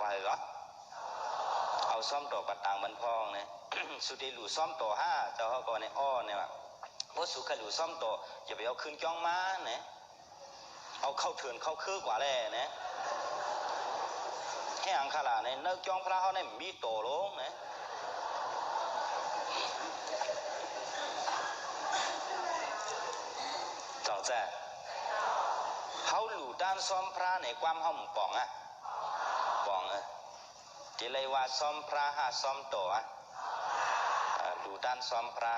ว่าเหรอเอาซ้อมต่อปัดต่างมันพองเนี่ยสุดที่หลู่ซ้อมต่อห้าเจ้าเขาก่อนในอ้อเนี่ยว่าเพราะสุขหลู่ซ้อมต่ออย่าไปเอาคืนจ้องมาเนี่ยเอาเข้าเถื่อนเข้าคือกว่าแล่เนี่ยให้อังคาราเนี่ยเนื้อจ้องพระเขาเนี่ยมีโตลงเนี่ยจองแจ้เขาหลู่ด้านซ้อมพระในความห้องป่องอะป่องที่เลยว่าซ้อมพระห้าซ้อมต่อหลู่ด้านซ้อมพระ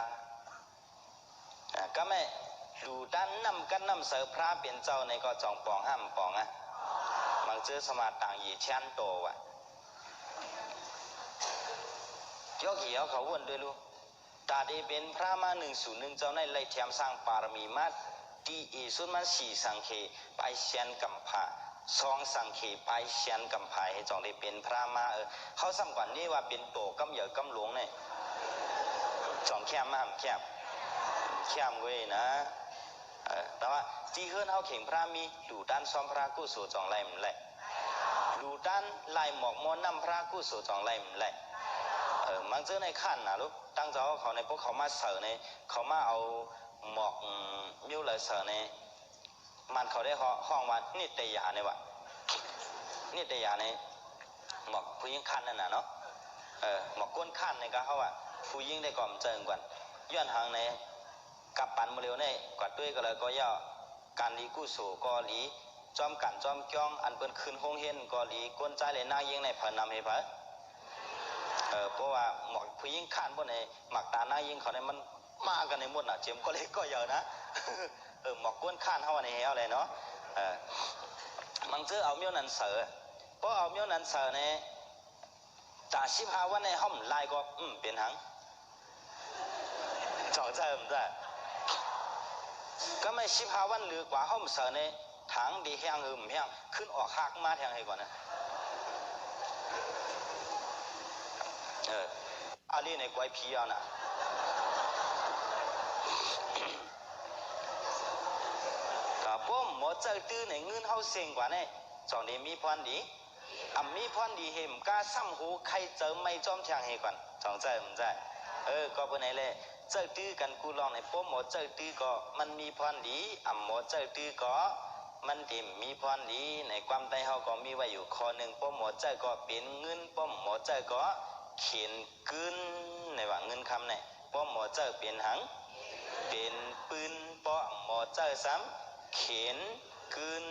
ก็ไม่หลู่ด้านนำกันนำเสือพระเป็นเจ้าในก็จองป่องห้ามป่องบางเจอสมาต่างหยีเช่นโตว่ะยกเหี่ยวเขาวนด้วยลูกตาดีเป็นพระมา101เจ้าในไล่เทียมสร้างปารมีมาดีอีสุดมัน4สังเคไปเชียนกัมพา2สังเคไปเชียนกัมพาให้จองได้เป็นพระมาเขาสำคัญนี่ว่าเป็นโตกำเหยกำหลวงเนี่ยจองแคมมาแคมเว้ยนะแต่ว่าจีเฮิร์นเขาเข่งพระมีดูด้านซ้อมพระกู้สู่จองไล่มันแหละดูด้านไล่หมอกมอนนำพระกู้สู่จองไล่มันแหละมันเจอในขั้นนะลูกตั้งใจเขาในพวกเขามาเสิร์ในเขามาเอาหมอกมิ้วเลยเสิร์ในมันเขาได้ห้องว่านิตยาในวะนิตยาในหมอกผู้หญิงขั้นนั่นน่ะเนาะหมอกก้นขั้นในก็เขาว่าผู้หญิงได้ก่อมเจิงก่อนย้อนหางในกับปันมาเร็วในกว่าด้วยก็เลยก็ย่อการลีกู้สู่กอลีจอมกันจอมจ้องอันเป็นคืนห้องเห็นกอลีก้นใจเลยนางยิงในเพิ่นนำให้เพิ่นเพราะว่าหมอกผู้หญิงขั้นพวกในหมักตาหน้ายิงเขาในมันมากันในหมดน่ะเจียมก็เล็กก็เยอะนะหมอกก้นขั้นเขาในเฮาเลยเนาะมันเจอเอาเมี้ยวนันเสือเพราะเอาเมี้ยวนันเสือในจาก15 วันในห้องไล่ก็เป็นหังจองใจมันได้ก็ไม่15 วันหรือกว่าห้องเสือในถังดีแห้งแห้งขึ้นออกหักมาแทงให้ก่อนนะอาลีในกวยพีเอานะก็ป้อมหมอเจอตื้อในเงินเฮาเสียงกว่าเนี่ยจองนี้มีพรดีมีพรดีเห็มกล้าซ้ำหูใครเจอไม่จอมแทงให้ก่อนจองใจมันใจก็เป็นไงเลยเจอตื้อกันกูลองในป้อมหมอเจอตื้อก็มันมีพรดีหมอเจอตื้อก็มันดิมมีพรดีในความใต้เฮาก็มีไว้อยู่ข้อหนึ่งป้อมหมอเจอก็เป็นเงินป้อมหมอเจอก็เขียนกึนในว่าเงินคำเนี่ยป้อมหมอเจอเป็นหังเป็นปืนป้อมหมอเจอซ้ำเขียนกึน